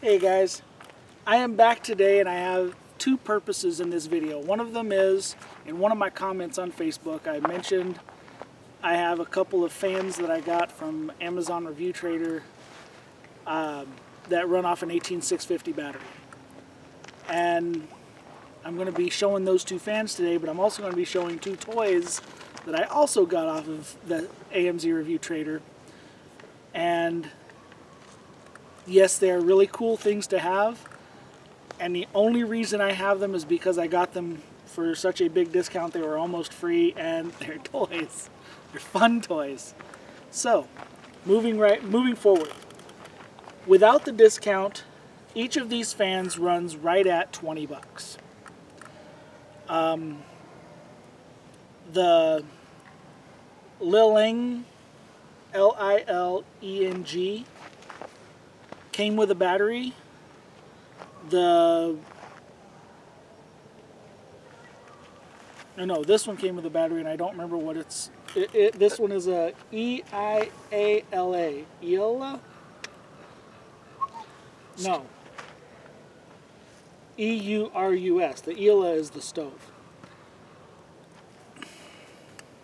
Hey guys, I am back today and I have two purposes in this video. One of them is, in one of my comments on Facebook, I mentioned I have a couple of fans that I got from Amazon Review Trader that run off an 18650 battery. And I'm going to be showing those two fans today, but I'm also going to be showing two toys that I also got off of the AMZ Review Trader. And yes, they are really cool things to have, and the only reason I have them is because I got them for such a big discount. They were almost free, and they're toys. They're fun toys. So, moving forward. Without the discount, each of these fans runs right at 20 bucks. The Lileng, Lileng, came with a battery. No, this one came with a battery, and I don't remember what it's. This one is a EIALA. EIALA? No. EURUS. The EIALA is the stove.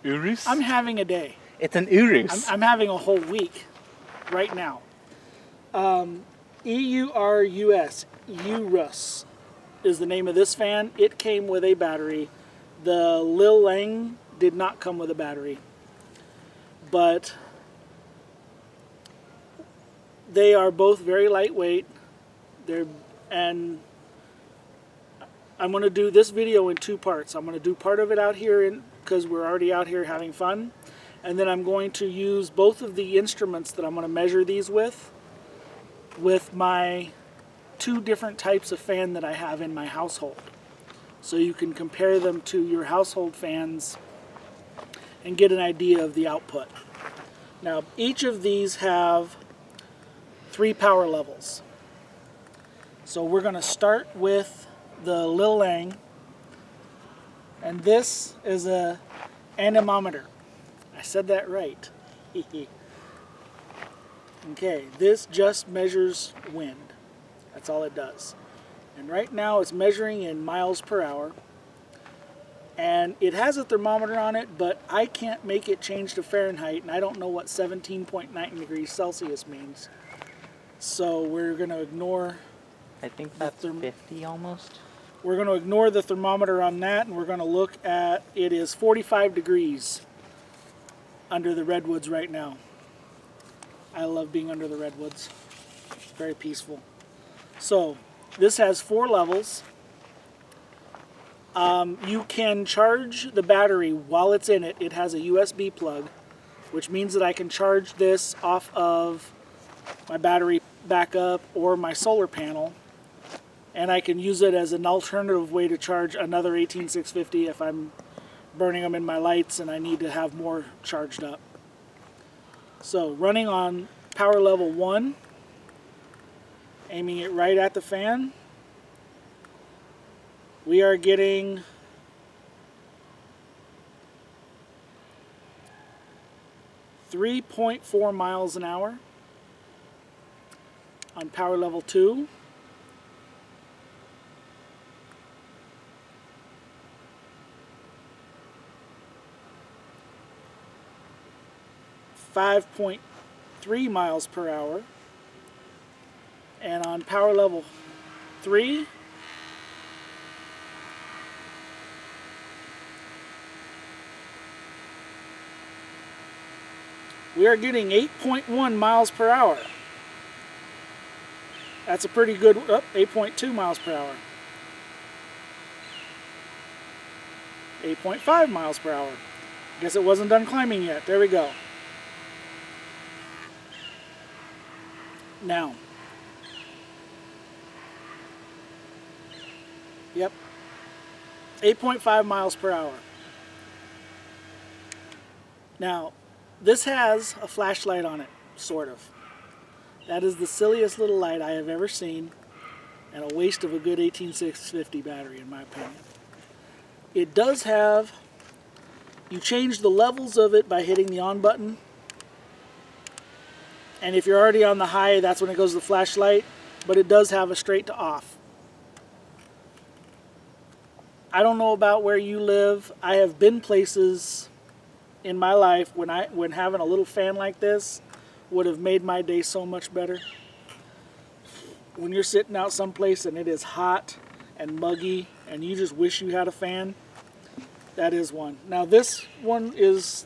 Urus? I'm having a day. It's an Urus. I'm having a whole week right now. EURUS. Urus is the name of this fan. It came with a battery. The Lileng did not come with a battery, but they are both very lightweight. And I'm going to do this video in two parts. I'm going to do part of it out here because we're already out here having fun, and then I'm going to use both of the instruments that I'm going to measure these with my two different types of fan that I have in my household. So you can compare them to your household fans and get an idea of the output. Now, each of these have 3 power levels. So we're going to start with the Lileng, and this is an anemometer. I said that right. Okay, this just measures wind. That's all it does. And right now it's measuring in miles per hour. And it has a thermometer on it, but I can't make it change to Fahrenheit, and I don't know what 17.9 degrees Celsius means. So we're going to ignore... I think that's 50 almost. We're going to ignore the thermometer on that, and we're going to look at... It is 45 degrees under the redwoods right now. I love being under the redwoods. It's very peaceful. So, this has 4 levels. You can charge the battery while it's in it. It has a USB plug, which means that I can charge this off of my battery backup or my solar panel, and I can use it as an alternative way to charge another 18650 if I'm burning them in my lights and I need to have more charged up. So, running on power level 1, aiming it right at the fan, we are getting 3.4 miles an hour. On power level 2, .3 miles per hour, and on power level 3, we are getting 8.1 miles per hour. That's a pretty good, 8.2 miles per hour. 8.5 miles per hour. Guess it wasn't done climbing yet. There we go. Now, yep, 8.5 miles per hour. Now, this has a flashlight on it, sort of. That is the silliest little light I have ever seen, and a waste of a good 18650 battery, in my opinion. It does have, you change the levels of it by hitting the on button, And if you're already on the high, that's when it goes to the flashlight. but it does have a straight to off. I don't know about where you live. I have been places in my life when having a little fan like this would have made my day so much better. When you're sitting out someplace and it is hot and muggy and you just wish you had a fan, that is one. Now this one is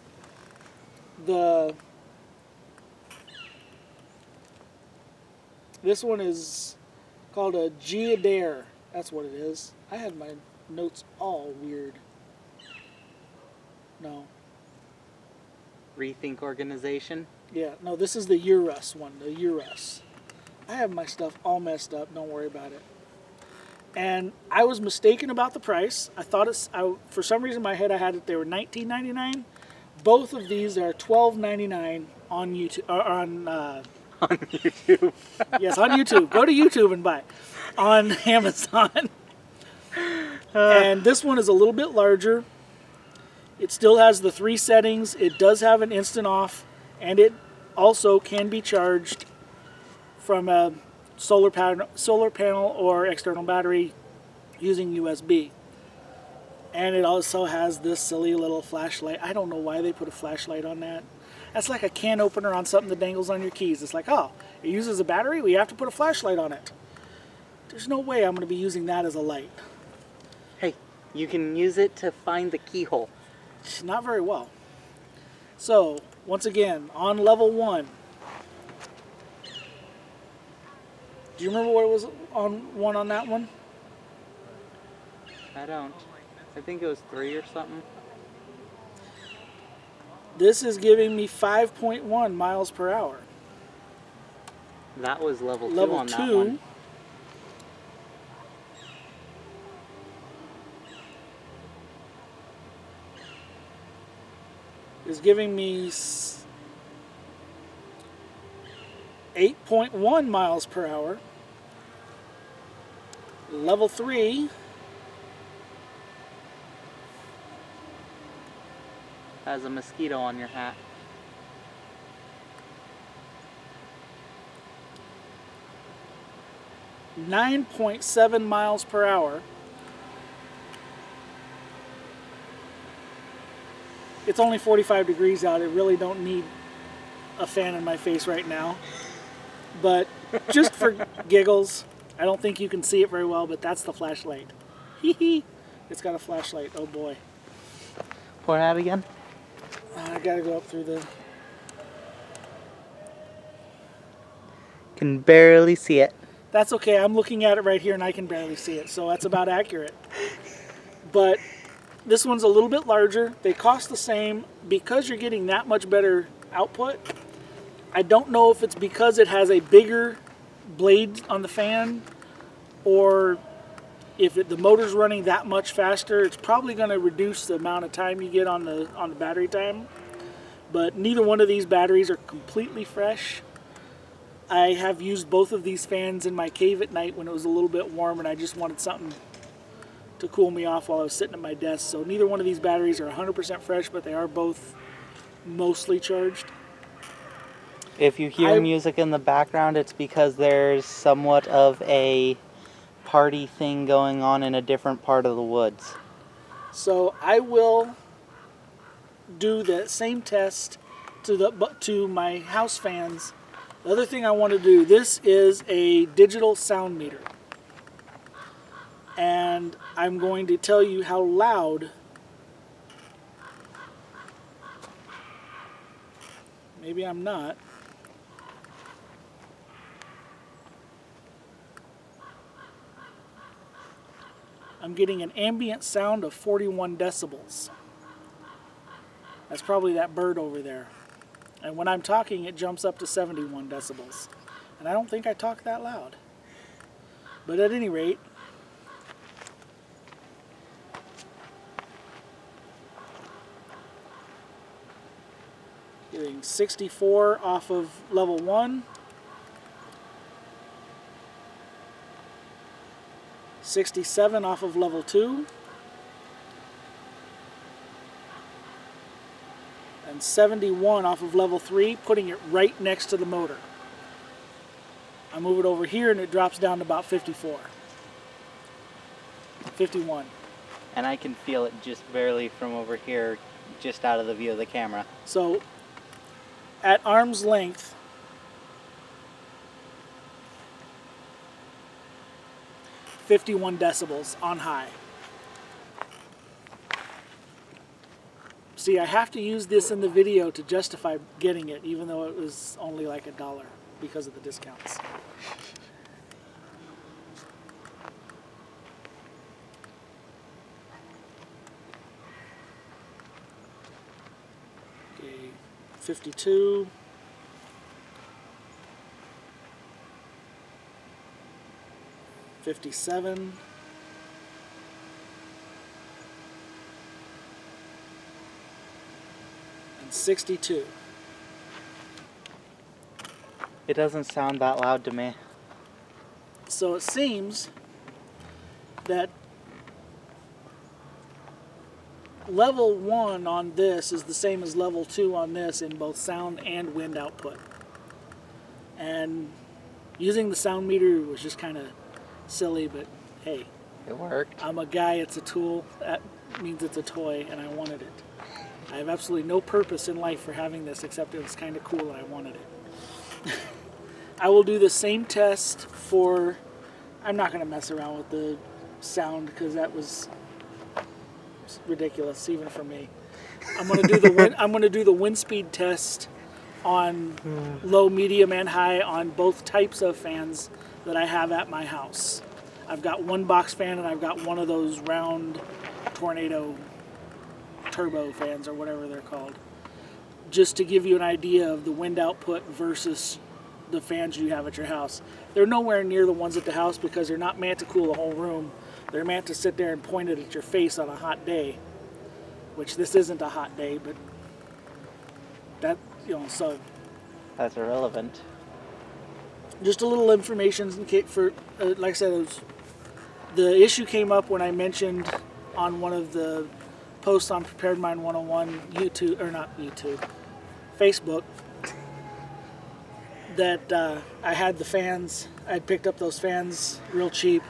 called a Giadaire. That's what it is. I had my notes all weird. No. Rethink organization. Yeah, no, this is the Urus one, the Urus. I have my stuff all messed up, don't worry about it. And I was mistaken about the price. I thought for some reason in my head I had it they were $19.99. Both of these are $12.99 on YouTube, on YouTube. yes, on YouTube. Go to YouTube and buy it. On Amazon. And this one is a little bit larger. It still has the 3 settings. It does have an instant off, and it also can be charged from a solar panel or external battery using USB. And it also has this silly little flashlight. I don't know why they put a flashlight on that. That's like a can opener on something that dangles on your keys. It's like, oh, it uses a battery? We have to put a flashlight on it. There's no way I'm going to be using that as a light. Hey, you can use it to find the keyhole. Not very well. So, once again, on level 1. Do you remember what it was on that one? I don't. I think it was 3 or something. This is giving me 5.1 miles per hour. That was level 2 Level on 2, that one. is giving me 8.1 miles per hour. Level 3 has a mosquito on your hat. $9.7 miles per hour. It's only 45 degrees out. I really don't need a fan in my face right now. But just for giggles, I don't think you can see it very well, but that's the flashlight. Hee hee. It's got a flashlight. Oh boy. Pour it out again. I gotta go up through the... Can barely see it. That's okay. I'm looking at it right here and I can barely see it, so that's about accurate. But this one's a little bit larger. They cost the same. Because you're getting that much better output, I don't know if it's because it has a bigger blade on the fan or if the motor's running that much faster. It's probably going to reduce the amount of time you get on the battery time. But neither one of these batteries are completely fresh. I have used both of these fans in my cave at night when it was a little bit warm and I just wanted something to cool me off while I was sitting at my desk. So neither one of these batteries are 100% fresh, but they are both mostly charged. If you hear music in the background, it's because there's somewhat of a party thing going on in a different part of the woods. So I will do the same test to my house fans. The other thing I want to do, this is a digital sound meter. And I'm going to tell you how loud. Maybe I'm not. I'm getting an ambient sound of 41 decibels. That's probably that bird over there. And when I'm talking, it jumps up to 71 decibels. And I don't think I talk that loud. But at any rate, getting 64 off of level 1. 67 off of level 2. And 71 off of level 3, putting it right next to the motor. I move it over here and it drops down to about 54. 51. And I can feel it just barely from over here, just out of the view of the camera. So at arm's length, .51 decibels on high. See, I have to use this in the video to justify getting it, even though it was only like $1 because of the discounts. Okay, 52. 57. And 62. It doesn't sound that loud to me. So it seems that level 1 on this is the same as level 2 on this in both sound and wind output. And using the sound meter was just kind of silly, but hey, It worked. I'm a guy, it's a tool, that means it's a toy, and I wanted it. I have absolutely no purpose in life for having this except it was kind of cool and I wanted it. I will do the same test for, I'm not going to mess around with the sound because that was ridiculous even for me. I'm going to do the wind speed test on low, medium, and high on both types of fans that I have at my house. I've got one box fan and I've got one of those round tornado turbo fans or whatever they're called. Just to give you an idea of the wind output versus the fans you have at your house. They're nowhere near the ones at the house because they're not meant to cool the whole room. They're meant to sit there and point it at your face on a hot day, which this isn't a hot day, but that, so That's irrelevant. just a little information in case for, like I said, the issue came up when I mentioned on one of the posts on Prepared Mind 101 YouTube, or not YouTube, Facebook, that I had the fans, I'd picked up those fans real cheap.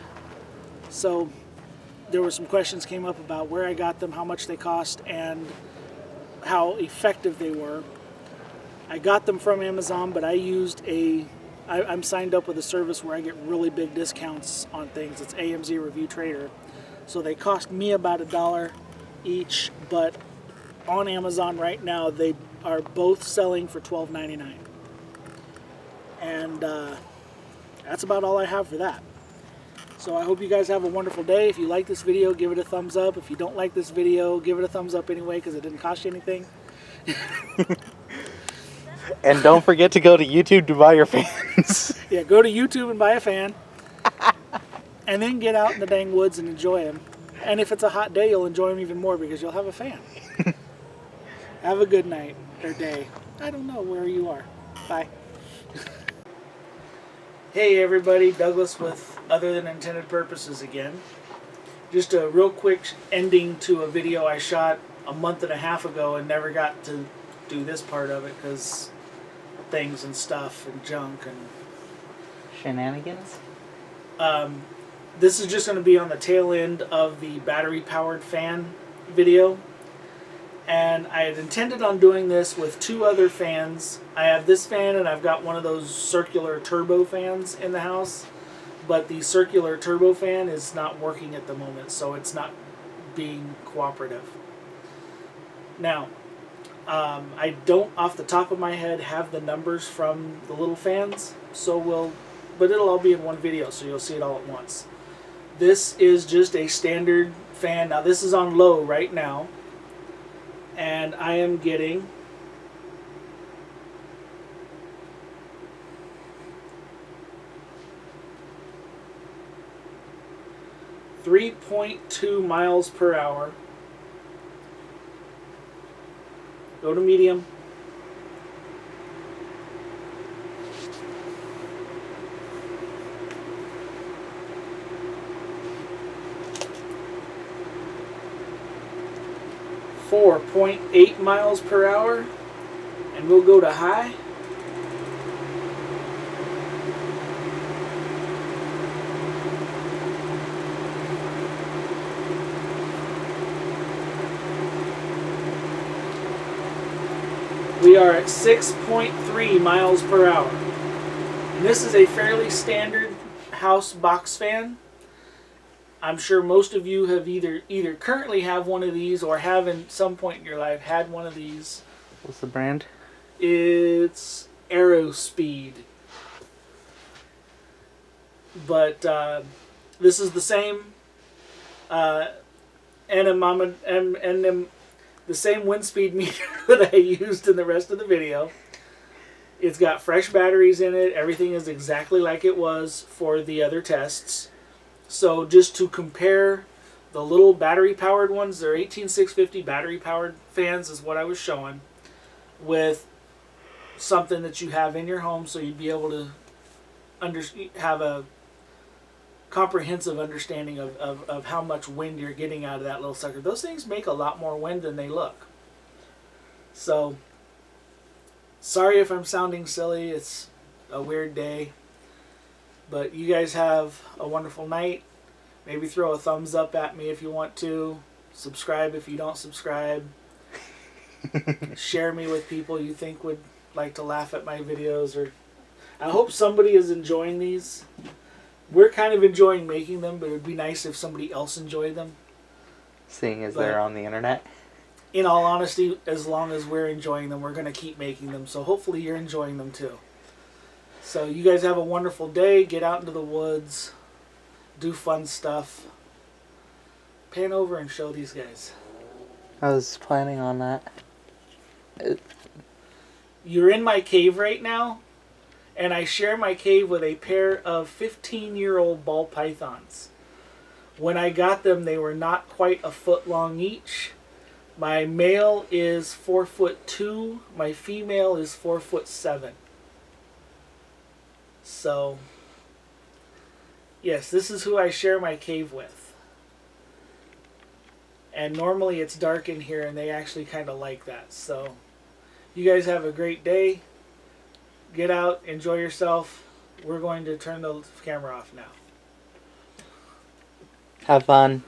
So there were some questions came up about where I got them, how much they cost, and how effective they were. I got them from Amazon, but I used I'm signed up with a service where I get really big discounts on things. It's AMZ Review Trader. So they cost me about $1 each, but on Amazon right now they are both selling for $12.99. And that's about all I have for that. So I hope you guys have a wonderful day. If you like this video, give it a thumbs up. If you don't like this video, give it a thumbs up anyway because it didn't cost you anything. And don't forget to go to YouTube to buy your fans. Yeah, go to YouTube and buy a fan. And then get out in the dang woods and enjoy them. And if it's a hot day, you'll enjoy them even more because you'll have a fan. Have a good night or day. I don't know where you are. Bye. Hey everybody, Douglas with Other Than Intended Purposes again. Just a real quick ending to a video I shot a month and a half ago and never got to do this part of it because things and stuff and junk and Shenanigans? this is just going to be on the tail end of the battery powered fan video, and I had intended on doing this with two other fans. I have this fan and I've got one of those circular turbo fans in the house, but the circular turbo fan is not working at the moment, so it's not being cooperative. Now I don't off the top of my head have the numbers from the little fans, but it'll all be in one video, so you'll see it all at once. This is just a standard fan. Now this is on low right now, and I am getting 3.2 miles per hour. Go to medium. .8 miles per hour, and we'll go to high. We are at 6.3 miles per hour. And this is a fairly standard house box fan. I'm sure most of you have either currently have one of these or have in some point in your life had one of these. What's the brand? It's Aerospeed. But this is the same the same wind speed meter that I used in the rest of the video. It's got fresh batteries in it. Everything is exactly like it was for the other tests. So just to compare the little battery-powered ones, they're 18650 battery-powered fans is what I was showing, with something that you have in your home so you'd be able to have a comprehensive understanding of how much wind you're getting out of that little sucker. Those things make a lot more wind than they look. So, sorry if I'm sounding silly. It's a weird day. But you guys have a wonderful night. Maybe throw a thumbs up at me if you want to. Subscribe if you don't subscribe. Share me with people you think would like to laugh at my videos. Or I hope somebody is enjoying these. We're kind of enjoying making them, but it would be nice if somebody else enjoyed them. Seeing as they're on the internet. In all honesty, as long as we're enjoying them, we're going to keep making them. So hopefully you're enjoying them too. So you guys have a wonderful day. Get out into the woods. Do fun stuff. Pan over and show these guys. I was planning on that. You're in my cave right now, and I share my cave with a pair of 15-year-old ball pythons. When I got them, they were not quite a foot long each. My male is 4'2". My female is 4'7". So, yes, this is who I share my cave with. And normally it's dark in here, and they actually kind of like that. So, you guys have a great day. Get out, enjoy yourself. We're going to turn the camera off now. Have fun.